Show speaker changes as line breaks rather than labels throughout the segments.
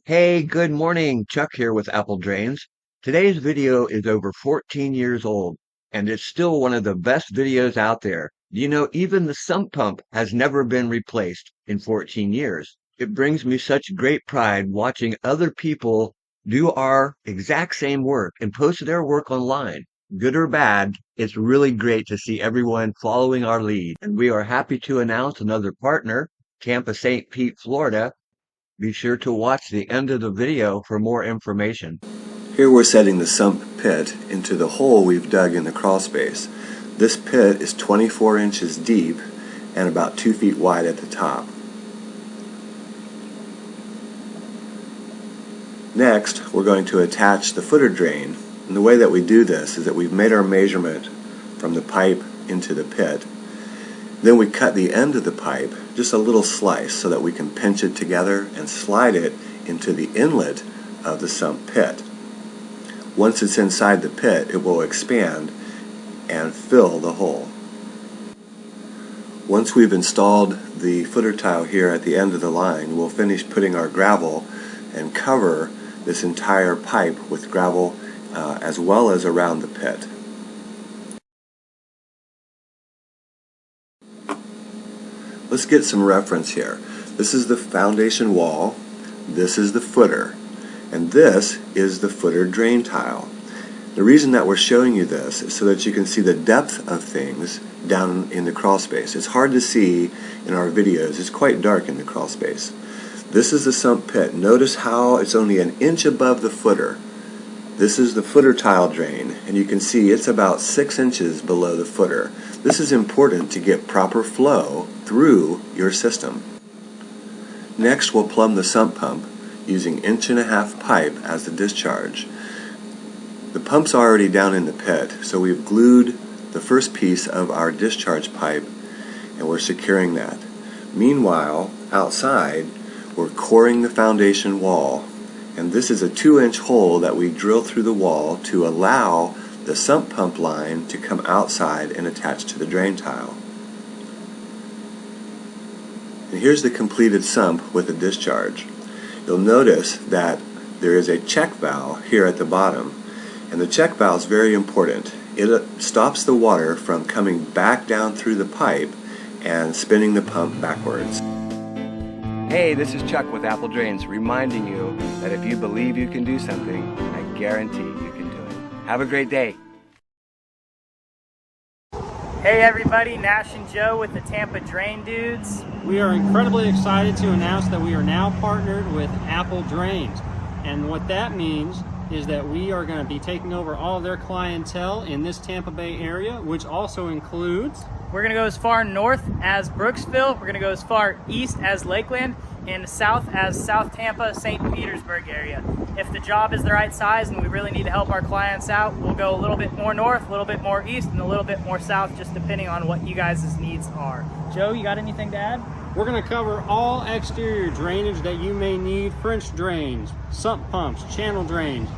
Hey, good morning. Chuck here with Apple Drains. Today's video is over 14 years old, and it's still one of the best videos out there. You know, even the sump pump has never been replaced in 14 years. It brings me such great pride watching other people do our exact same work and post their work online. Good or bad, it's really great to see everyone following our lead. And we are happy to announce another partner, Tampa St. Pete, Florida. Be sure to watch the end of the video for more information.
Here we're setting the sump pit into the hole we've dug in the crawl space. This pit is 24 inches deep and about 2 feet wide at the top. Next, we're going to attach the footer drain. And the way that we do this is that we've made our measurement from the pipe into the pit. Then we cut the end of the pipe, just a little slice, so that we can pinch it together and slide it into the inlet of the sump pit. Once it's inside the pit, it will expand and fill the hole. Once we've installed the footer tile here at the end of the line, we'll finish putting our gravel and cover this entire pipe with gravel as well as around the pit. Let's get some reference here. This is the foundation wall, this is the footer, and this is the footer drain tile. The reason that we're showing you this is so that you can see the depth of things down in the crawl space. It's hard to see in our videos, it's quite dark in the crawl space. This is the sump pit. Notice how it's only an inch above the footer. This is the footer tile drain, and you can see it's about 6 inches below the footer. This is important to get proper flow through your system. Next, we'll plumb the sump pump using 1.5 inch pipe as the discharge. The pump's already down in the pit, so we've glued the first piece of our discharge pipe and we're securing that. Meanwhile, outside, we're coring the foundation wall. And this is a 2-inch hole that we drill through the wall to allow the sump pump line to come outside and attach to the drain tile. And here's the completed sump with a discharge. You'll notice that there is a check valve here at the bottom, and the check valve is very important. It stops the water from coming back down through the pipe and spinning the pump backwards.
Hey, this is Chuck with Apple Drains, reminding you that if you believe you can do something, I guarantee you can do it. Have a great day.
Hey everybody, Nash and Joe with the Tampa Drain Dudes.
We are incredibly excited to announce that we are now partnered with Apple Drains. And what that means is that we are going to be taking over all of their clientele in this Tampa Bay area, which also includes...
We're going to go as far north as Brooksville, we're going to go as far east as Lakeland, and south as South Tampa, St. Petersburg area. If the job is the right size and we really need to help our clients out, we'll go a little bit more north, a little bit more east, and a little bit more south, just depending on what you guys' needs are. Joe, you got anything to add?
We're going to cover all exterior drainage that you may need: French drains, sump pumps, channel drains,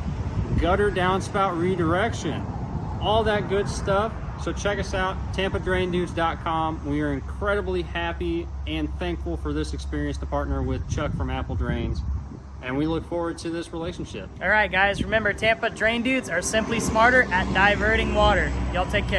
gutter downspout redirection, all that good stuff. So check us out, tampadraindudes.com. We are incredibly happy and thankful for this experience to partner with Chuck from Apple Drains, and we look forward to this relationship.
All right, guys, remember, Tampa Drain Dudes are simply smarter at diverting water. Y'all take care.